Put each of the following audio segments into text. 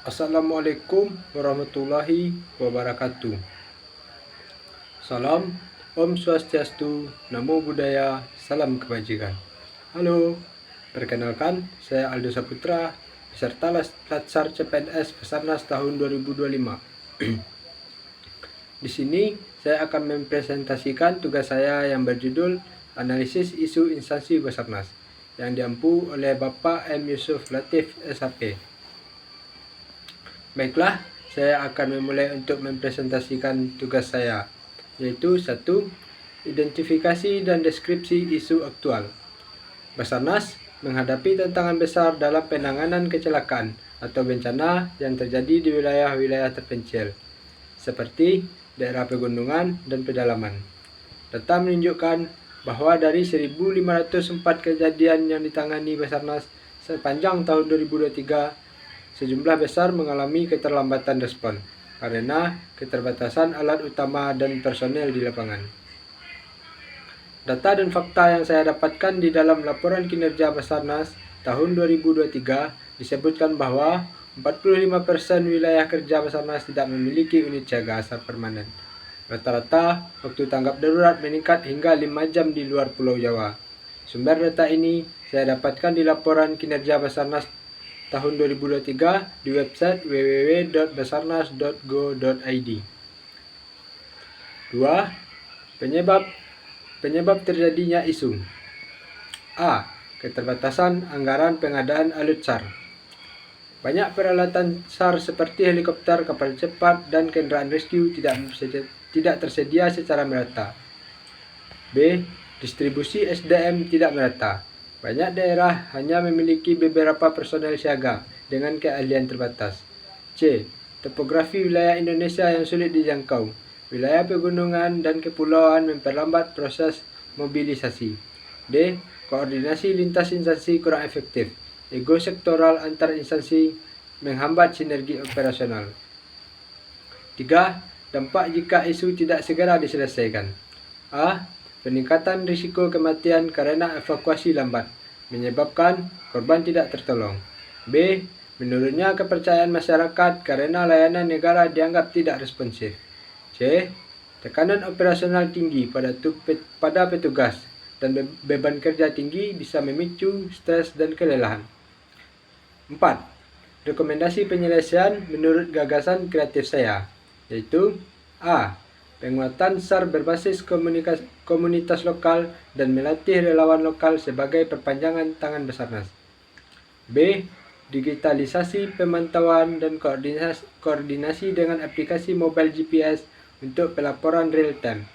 Assalamualaikum warahmatullahi wabarakatuh. Salam, Om Swastiastu, Namo Buddhaya, Salam Kebajikan. Halo, perkenalkan saya Aldo Saputra, peserta Latsar CPNS Basarnas tahun 2025. Di sini saya akan mempresentasikan tugas saya yang berjudul Analisis Isu Instansi Basarnas yang diampu oleh Bapak M. Yusuf Latif, SHP. Baiklah, saya akan memulai untuk mempresentasikan tugas saya, yaitu 1. Identifikasi dan deskripsi isu aktual. Basarnas menghadapi tantangan besar dalam penanganan kecelakaan atau bencana yang terjadi di wilayah-wilayah terpencil, seperti daerah pegunungan dan pedalaman. Data menunjukkan bahwa dari 1.504 kejadian yang ditangani Basarnas sepanjang tahun 2023, sejumlah besar mengalami keterlambatan respon karena keterbatasan alat utama dan personel di lapangan. Data dan fakta yang saya dapatkan di dalam laporan kinerja Basarnas tahun 2023 disebutkan bahwa 45% wilayah kerja Basarnas tidak memiliki unit siaga asar permanen. Rata-rata waktu tanggap darurat meningkat hingga 5 jam di luar Pulau Jawa. Sumber data ini saya dapatkan di laporan kinerja Basarnas tahun 2023 di website www.basarnas.go.id. 2. Penyebab terjadinya isu. A. Keterbatasan anggaran pengadaan alut SAR. Banyak peralatan SAR seperti helikopter, kapal cepat, dan kendaraan rescue tidak tersedia secara merata. B. Distribusi SDM tidak merata. Banyak daerah hanya memiliki beberapa personel siaga dengan keahlian terbatas. C. Topografi wilayah Indonesia yang sulit dijangkau. Wilayah pegunungan dan kepulauan memperlambat proses mobilisasi. D. Koordinasi lintas instansi kurang efektif. Ego sektoral antar instansi menghambat sinergi operasional. 3. Dampak jika isu tidak segera diselesaikan. A. Peningkatan risiko kematian karena evakuasi lambat, menyebabkan korban tidak tertolong. B. Menurunnya kepercayaan masyarakat karena layanan negara dianggap tidak responsif. C. Tekanan operasional tinggi pada petugas dan beban kerja tinggi bisa memicu stres dan kelelahan. 4. Rekomendasi penyelesaian menurut gagasan kreatif saya, yaitu A. Penguatan SAR berbasis komunitas lokal dan melatih relawan lokal sebagai perpanjangan tangan Basarnas. B. Digitalisasi pemantauan dan koordinasi dengan aplikasi mobile GPS untuk pelaporan real time.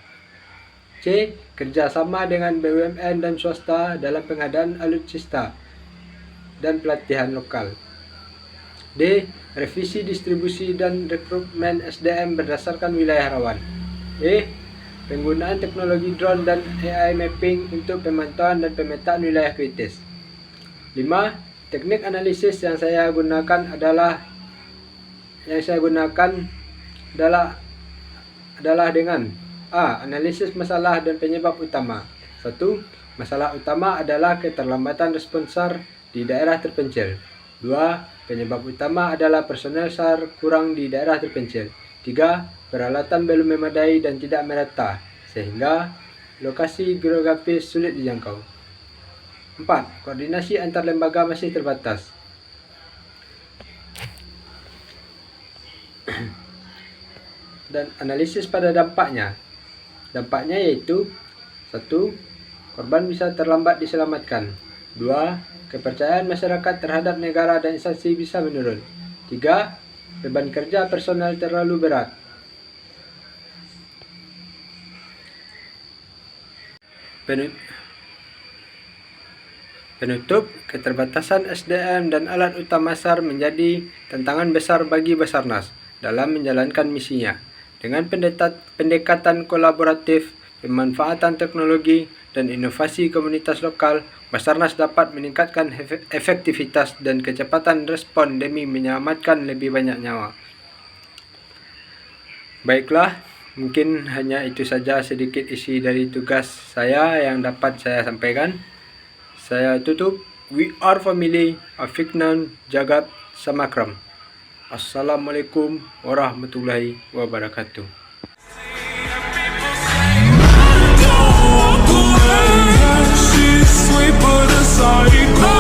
C. Kerjasama dengan BUMN dan swasta dalam pengadaan alutsista dan pelatihan lokal. D. Revisi distribusi dan rekrutmen SDM berdasarkan wilayah rawan. E. Penggunaan teknologi drone dan AI mapping untuk pemantauan dan pemetaan wilayah kritis. 5. Teknik analisis yang saya gunakan adalah dengan A. Analisis masalah dan penyebab utama. 1. Masalah utama adalah keterlambatan respon SAR di daerah terpencil. 2. Penyebab utama adalah personel SAR kurang di daerah terpencil. 3. Peralatan belum memadai dan tidak merata, sehingga lokasi geografis sulit dijangkau. 4. Koordinasi antar lembaga masih terbatas. Dan analisis pada dampaknya. Dampaknya yaitu 1. Korban bisa terlambat diselamatkan. 2. Kepercayaan masyarakat terhadap negara dan instansi bisa menurun. 3. Beban kerja personel terlalu berat. Penutup, keterbatasan SDM dan alat utama SAR menjadi tantangan besar bagi Basarnas dalam menjalankan misinya. Dengan pendekatan kolaboratif, pemanfaatan teknologi, dan inovasi komunitas lokal, Basarnas dapat meningkatkan efektivitas dan kecepatan respon demi menyelamatkan lebih banyak nyawa. Baiklah, mungkin hanya itu saja sedikit isi dari tugas saya yang dapat saya sampaikan. Saya tutup. We are family. Afiknan Jagat Samakram. Assalamualaikum warahmatullahi wabarakatuh. She's sweet but a psycho.